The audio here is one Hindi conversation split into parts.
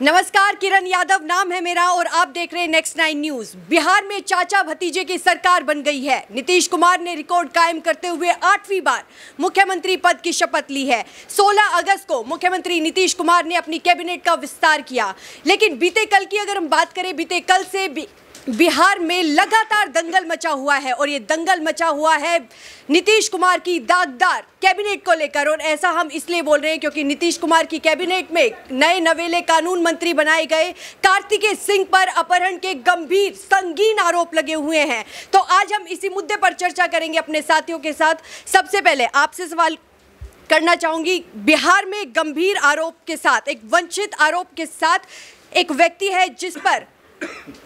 नमस्कार, किरण यादव नाम है मेरा और आप देख रहे हैं नेक्स्ट 9 न्यूज। बिहार में चाचा भतीजे की सरकार बन गई है। नीतीश कुमार ने रिकॉर्ड कायम करते हुए 8वीं बार मुख्यमंत्री पद की शपथ ली है। 16 अगस्त को मुख्यमंत्री नीतीश कुमार ने अपनी कैबिनेट का विस्तार किया। लेकिन बीते कल की अगर हम बात करें, बीते कल से बिहार में लगातार दंगल मचा हुआ है और ये दंगल मचा हुआ है नीतीश कुमार की दागदार कैबिनेट को लेकर। और ऐसा हम इसलिए बोल रहे हैं क्योंकि नीतीश कुमार की कैबिनेट में नए नवेले कानून मंत्री बनाए गए। कार्तिकेय सिंह पर अपहरण के गंभीर संगीन आरोप लगे हुए हैं। तो आज हम इसी मुद्दे पर चर्चा करेंगे अपने साथियों के साथ। सबसे पहले आपसे सवाल करना चाहूंगी, बिहार में गंभीर आरोप के साथ, एक वंचित आरोप के साथ एक व्यक्ति है जिस पर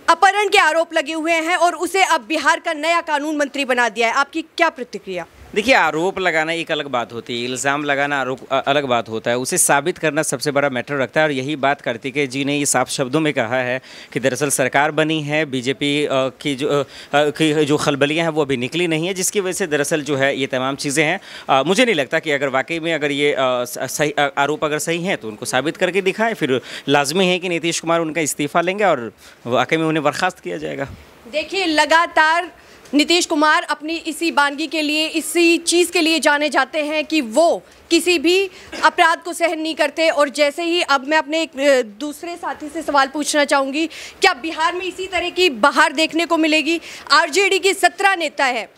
अपहरण के आरोप लगे हुए हैं और उसे अब बिहार का नया कानून मंत्री बना दिया है। आपकी क्या प्रतिक्रिया? देखिए, आरोप लगाना एक अलग बात होती है, इल्ज़ाम लगाना अलग बात होता है। उसे साबित करना सबसे बड़ा मैटर रखता है और यही बात कार्तिकेय जी ने ये साफ शब्दों में कहा है कि दरअसल सरकार बनी है, बीजेपी की जो खलबलियां हैं वो अभी निकली नहीं है, जिसकी वजह से दरअसल जो है ये तमाम चीज़ें हैं। मुझे नहीं लगता कि अगर वाकई में अगर ये सही आरोप अगर सही हैं तो उनको साबित करके दिखाएं, फिर लाजमी है कि नीतीश कुमार उनका इस्तीफ़ा लेंगे और वाकई में उन्हें बर्खास्त किया जाएगा। देखिए, लगातार नीतीश कुमार अपनी इसी वानगी के लिए, इसी चीज़ के लिए जाने जाते हैं कि वो किसी भी अपराध को सहन नहीं करते। और जैसे ही अब मैं अपने एक दूसरे साथी से सवाल पूछना चाहूँगी, क्या बिहार में इसी तरह की बहार देखने को मिलेगी? आरजेडी की 17 नेता है,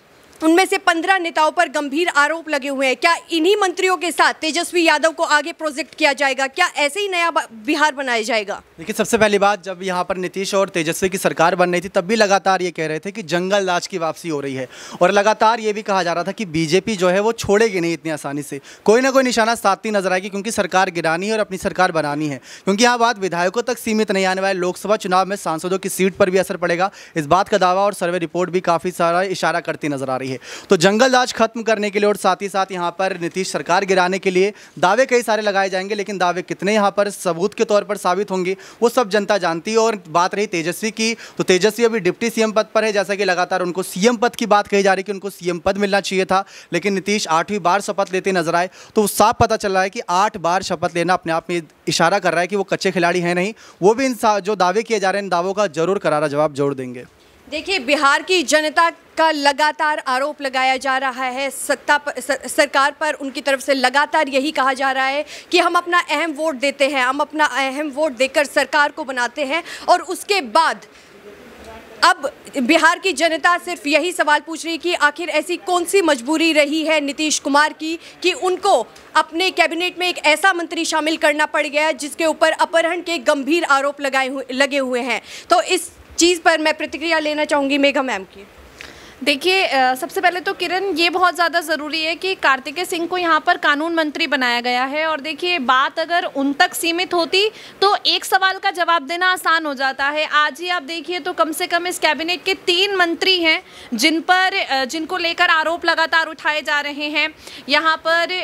उनमें से 15 नेताओं पर गंभीर आरोप लगे हुए हैं। क्या इन्हीं मंत्रियों के साथ तेजस्वी यादव को आगे प्रोजेक्ट किया जाएगा? क्या ऐसे ही नया बिहार बनाया जाएगा? देखिए, सबसे पहली बात, जब यहाँ पर नीतीश और तेजस्वी की सरकार बन रही थी तब भी लगातार ये कह रहे थे कि जंगल राज की वापसी हो रही है और लगातार ये भी कहा जा रहा था कि बीजेपी जो है वो छोड़ेगी नहीं इतनी आसानी से। कोई ना कोई निशाना साधती नजर आएगी क्योंकि सरकार गिरानी है और अपनी सरकार बनानी है। क्योंकि यहाँ बात विधायकों तक सीमित नहीं, आने वाले लोकसभा चुनाव में सांसदों की सीट पर भी असर पड़ेगा, इस बात का दावा और सर्वे रिपोर्ट भी काफ़ी सारा इशारा करती नजर आ रही है। तो जंगल राज खत्म करने के लिए और साथ ही साथ यहाँ पर नीतीश सरकार गिराने के लिए दावे कई सारे लगाए जाएंगे, लेकिन दावे कितने यहाँ पर सबूत के तौर पर साबित होंगे वो सब जनता जानती है। और बात रही तेजस्वी की, तो तेजस्वी अभी डिप्टी सीएम पद पर है, जैसा कि लगातार उनको सीएम पद की बात कही जा रही है कि उनको सीएम पद मिलना चाहिए था। लेकिन नीतीश 8वीं बार शपथ लेते नजर आए, तो साफ पता चल रहा है कि 8 बार शपथ लेना अपने आप में इशारा कर रहा है कि वो कच्चे खिलाड़ी हैं नहीं, वो भी इन जो दावे किए जा रहे हैं इन दावों का जरूर करारा जवाब जोड़ देंगे। देखिए, बिहार की जनता का लगातार आरोप लगाया जा रहा है सरकार पर। उनकी तरफ से लगातार यही कहा जा रहा है कि हम अपना अहम वोट देते हैं, हम अपना अहम वोट देकर सरकार को बनाते हैं और उसके बाद अब बिहार की जनता सिर्फ यही सवाल पूछ रही है कि आखिर ऐसी कौन सी मजबूरी रही है नीतीश कुमार की कि उनको अपने कैबिनेट में एक ऐसा मंत्री शामिल करना पड़ गया जिसके ऊपर अपहरण के गंभीर आरोप लगे हुए हैं। तो इस चीज़ पर मैं प्रतिक्रिया लेना चाहूँगी मेघा मैम की। देखिए, सबसे पहले तो किरण, ये बहुत ज़्यादा ज़रूरी है कि कार्तिकेय सिंह को यहाँ पर कानून मंत्री बनाया गया है। और देखिए, बात अगर उन तक सीमित होती तो एक सवाल का जवाब देना आसान हो जाता है। आज ही आप देखिए तो कम से कम इस कैबिनेट के 3 मंत्री हैं जिनको लेकर आरोप लगातार उठाए जा रहे हैं। यहाँ पर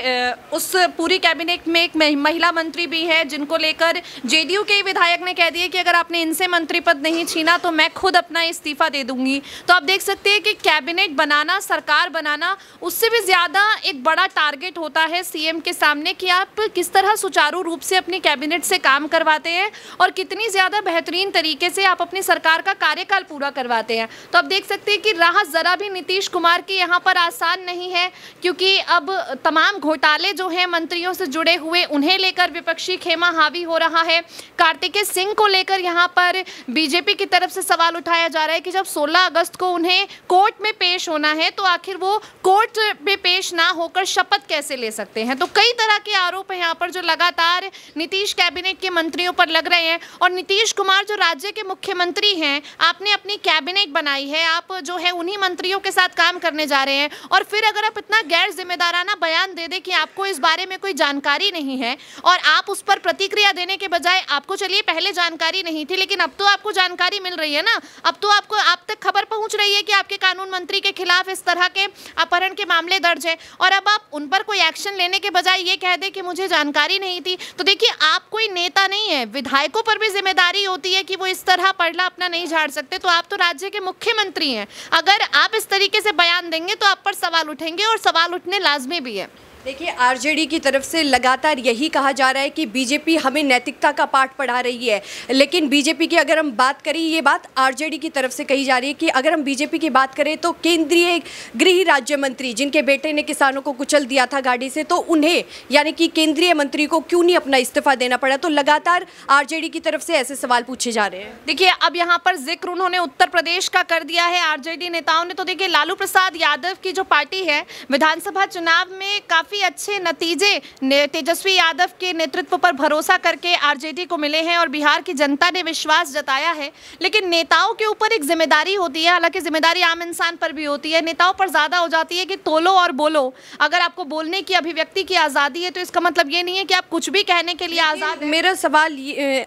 उस पूरी कैबिनेट में एक महिला मंत्री भी है जिनको लेकर जेडीयू के विधायक ने कह दिया कि अगर आपने इनसे मंत्री पद नहीं छीना तो मैं खुद अपना इस्तीफा दे दूंगी। तो आप देख सकते हैं कि कैबिनेट बनाना, सरकार बनाना, उससे भी ज़्यादा एक बड़ा टारगेट होता है सीएम के सामने कि आप किस तरह सुचारू रूप से अपनी कैबिनेट से काम करवाते हैं और कितनी ज़्यादा बेहतरीन तरीके से आप अपनी सरकार का कार्यकाल पूरा करवाते हैं। तो आप देख सकते हैं कि राह ज़रा भी नीतीश कुमार की यहाँ पर आसान नहीं है, क्योंकि अब तमाम घोटाले जो हैं मंत्रियों से जुड़े हुए, उन्हें लेकर विपक्षी खेमा हावी हो रहा है। कार्तिकेय सिंह को लेकर यहाँ पर बीजेपी की तरफ से सवाल उठाया जा रहा है कि जब 16 अगस्त को उन्हें कोर्ट में पेश होना है तो आखिर वो कोर्ट में पेश ना होकर शपथ कैसे ले सकते हैं। तो कई तरह के आरोप हैं यहाँ पर जो लगातार नीतीश कैबिनेट के मंत्रियों पर लग रहे हैं। और नीतीश कुमार जो राज्य के मुख्यमंत्री हैं, आपने अपनी कैबिनेट बनाई है, आप जो है उन्हीं मंत्रियों के साथ काम करने जा रहे हैं और फिर अगर आप इतना गैर जिम्मेदाराना बयान दे दें कि आपको इस बारे में कोई जानकारी नहीं है और आप उस पर प्रतिक्रिया देने के बजाय, आपको चलिए पहले जानकारी नहीं थी लेकिन अब तो आपको जानकारी मिल रही है ना, अब तो आपको आप तक खबर पहुंच रही है कि आपके कानून मंत्री के खिलाफ इस तरह के अपहरण के मामले दर्ज हैं और अब आप उन पर कोई एक्शन लेने के बजाय ये कह दें कि मुझे जानकारी नहीं थी। तो देखिए, आप कोई नेता नहीं है, विधायकों पर भी जिम्मेदारी होती है कि वो इस तरह पलड़ा अपना नहीं झाड़ सकते। तो आप तो राज्य के मुख्यमंत्री हैं, अगर आप इस तरीके से बयान देंगे तो आप पर सवाल उठेंगे और सवाल उठने लाजमी भी है। देखिए, आरजेडी की तरफ से लगातार यही कहा जा रहा है कि बीजेपी हमें नैतिकता का पाठ पढ़ा रही है, लेकिन बीजेपी की अगर हम बात करें, ये बात आरजेडी की तरफ से कही जा रही है कि अगर हम बीजेपी की बात करें तो केंद्रीय गृह राज्य मंत्री जिनके बेटे ने किसानों को कुचल दिया था गाड़ी से, तो उन्हें यानी कि केंद्रीय मंत्री को क्यों नहीं अपना इस्तीफा देना पड़ा। तो लगातार आरजेडी की तरफ से ऐसे सवाल पूछे जा रहे हैं। देखिए, अब यहाँ पर जिक्र उन्होंने उत्तर प्रदेश का कर दिया है आरजेडी नेताओं ने। तो देखिए, लालू प्रसाद यादव की जो पार्टी है, विधानसभा चुनाव में काफी अच्छे नतीजे तेजस्वी यादव के नेतृत्व पर भरोसा करके आरजेडी को मिले हैं और बिहार की जनता ने विश्वास जताया है। लेकिन नेताओं के ऊपर एक जिम्मेदारी होती है, हालांकि जिम्मेदारी आम इंसान पर भी होती है, नेताओं पर ज्यादा हो जाती है कि तोलो और बोलो। अगर आपको बोलने की, अभिव्यक्ति की आज़ादी है तो इसका मतलब ये नहीं है कि आप कुछ भी कहने के लिए आज़ाद हैं। मेरा सवाल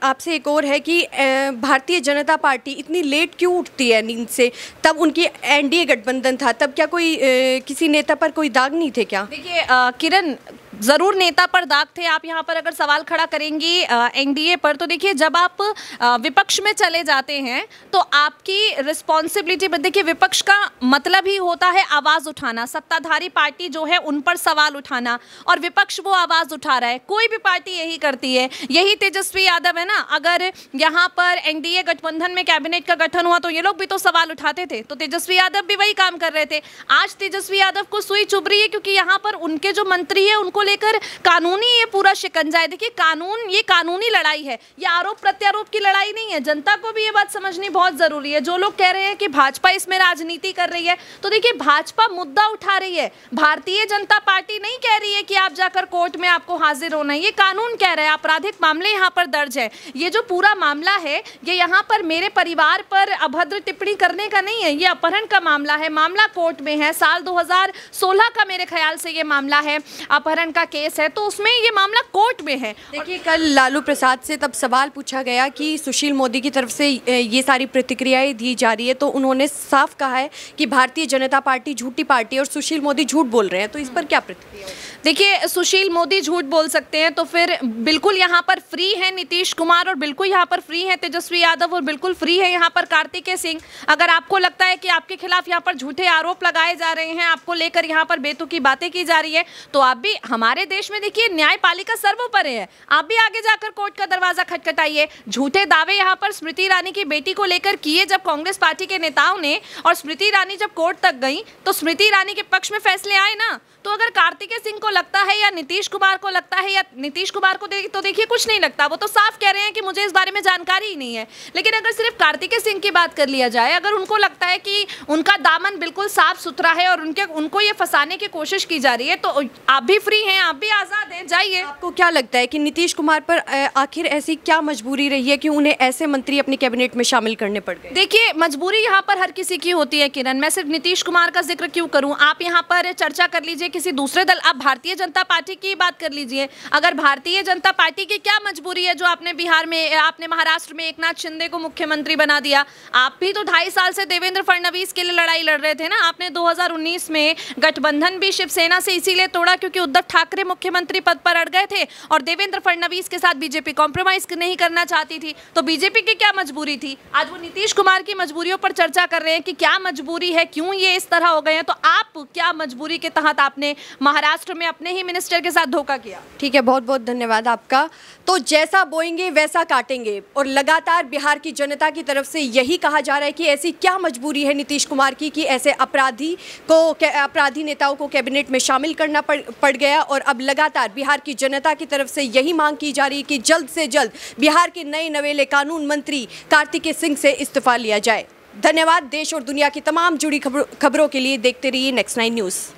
आपसे एक और है कि भारतीय जनता पार्टी इतनी लेट क्यों उठती है नींद से? तब उनकी एनडीए गठबंधन था, तब क्या कोई किसी नेता पर कोई दाग नहीं थे क्या? देखिए किरण, ज़रूर नेता पर दाग थे। आप यहाँ पर अगर सवाल खड़ा करेंगी एनडीए पर, तो देखिए जब आप विपक्ष में चले जाते हैं तो आपकी रिस्पॉन्सिबिलिटी, देखिए विपक्ष का मतलब ही होता है आवाज़ उठाना, सत्ताधारी पार्टी जो है उन पर सवाल उठाना, और विपक्ष वो आवाज़ उठा रहा है। कोई भी पार्टी यही करती है, यही तेजस्वी यादव है ना। अगर यहाँ पर एनडीए गठबंधन में कैबिनेट का गठन हुआ तो ये लोग भी तो सवाल उठाते थे, तो तेजस्वी यादव भी वही काम कर रहे थे। आज तेजस्वी यादव को सुई चुभ रही है क्योंकि यहाँ पर उनके जो मंत्री है उनको लेकर कानूनी ये पूरा शिकंजा है। देखिए, कानून, ये कानूनी लड़ाई है, ये आरोप प्रत्यारोप की लड़ाई नहीं है। जनता को भी ये बात समझनी बहुत जरूरी है। जो लोग कह रहे हैं कि भाजपा इसमें राजनीति कर रही है, तो देखिए भाजपा मुद्दा उठा रही है, भारतीय जनता पार्टी नहीं कह रही है कि आप जाकर कोर्ट में आपको हाजिर होना है। ये कानून कह रहा है, आपराधिक मामले यहाँ पर दर्ज है। ये जो पूरा मामला है, ये यहाँ पर मेरे परिवार पर अभद्र टिप्पणी करने का नहीं है, ये अपहरण का मामला है। मामला कोर्ट में है, साल 2016 का मेरे ख्याल से ये मामला है, अपहरण का केस है, तो उसमें ये मामला कोर्ट में है। देखिए, कल लालू प्रसाद से तब सवाल पूछा गया कि सुशील मोदी की तरफ से ये सारी प्रतिक्रियाएं दी जा रही है, तो उन्होंने साफ कहा है कि भारतीय जनता पार्टी झूठी पार्टी और सुशील मोदी झूठ बोल रहे हैं। तो इस पर क्या प्रतिक्रिया? देखिए, सुशील मोदी झूठ बोल सकते हैं तो फिर बिल्कुल यहाँ पर फ्री है नीतीश कुमार, और बिल्कुल यहाँ पर फ्री है तेजस्वी यादव, और बिल्कुल फ्री है यहाँ पर कार्तिकेय सिंह। अगर आपको लगता है कि आपके खिलाफ यहाँ पर झूठे आरोप लगाए जा रहे हैं, आपको लेकर यहाँ पर बेतुकी बातें की जा रही है, तो आप भी, हमारे देश में देखिए न्यायपालिका सर्वोपरि है, आप भी आगे जाकर कोर्ट का दरवाजा खटखटाइए। झूठे दावे यहाँ पर स्मृति ईरानी की बेटी को लेकर किए जब कांग्रेस पार्टी के नेताओं ने, और स्मृति ईरानी जब कोर्ट तक गई तो स्मृति ईरानी के पक्ष में फैसले आए ना। तो अगर कार्तिकेय सिंह को लगता है या नीतीश कुमार को लगता है, या नीतीश कुमार को तो देखिए कुछ नहीं लगता, वो तो साफ कह रहे हैं कि मुझे इस बारे में जानकारी ही नहीं है। लेकिन अगर सिर्फ कार्तिकेय सिंह की बात कर लिया जाए, अगर उनको लगता है कि उनका दामन बिल्कुल साफ सुथरा है और उनको ये फंसाने की कोशिश की जा रही है, तो आप भी फ्री हैं, आप भी आज़ाद हैं, जाइए। आपको क्या लगता है कि नीतीश कुमार पर आखिर ऐसी क्या मजबूरी रही है कि उन्हें ऐसे मंत्री अपनी कैबिनेट में शामिल करने पड़ गए? देखिए, मजबूरी यहाँ पर हर किसी की होती है किरण, मैं सिर्फ नीतीश कुमार का जिक्र क्यों करूँ। आप यहाँ पर चर्चा कर लीजिए किसी दूसरे दल, आप भारतीय जनता पार्टी की बात कर लीजिए। अगर भारतीय जनता पार्टी की क्या मजबूरी है जो आपने बिहार में, आपने महाराष्ट्र में एकनाथ शिंदे को मुख्यमंत्री बना दिया। आप भी तो 2.5 साल से देवेंद्र फडणवीस के लिए लड़ाई लड़ रहे थे ना। आपने 2019 में गठबंधन भी शिवसेना से इसीलिए तोड़ा क्योंकि उद्धव ठाकरे मुख्यमंत्री पद पर अड़ गए थे और देवेंद्र फडणवीस के साथ बीजेपी कॉम्प्रोमाइज नहीं करना चाहती थी। तो बीजेपी की क्या मजबूरी थी? आज वो नीतीश कुमार की मजबूरियों पर चर्चा कर रहे हैं कि क्या मजबूरी है, क्यों ये इस तरह हो गए हैं। तो आप क्या मजबूरी के तहत आपने महाराष्ट्र में अपने ही मिनिस्टर के साथ धोखा किया? ठीक है, बहुत बहुत धन्यवाद आपका। तो जैसा बोएंगे वैसा काटेंगे, और लगातार बिहार की जनता की तरफ से यही कहा जा रहा है कि ऐसी क्या मजबूरी है नीतीश कुमार की कि ऐसे अपराधी नेताओं को कैबिनेट में शामिल करना पड़ गया। और अब लगातार बिहार की जनता की तरफ से यही मांग की जा रही है कि जल्द से जल्द बिहार के नए नवेले कानून मंत्री कार्तिकेय सिंह से इस्तीफा लिया जाए। धन्यवाद। देश और दुनिया की तमाम जुड़ी खबरों के लिए देखते रहिए नेक्स्ट 9 न्यूज़।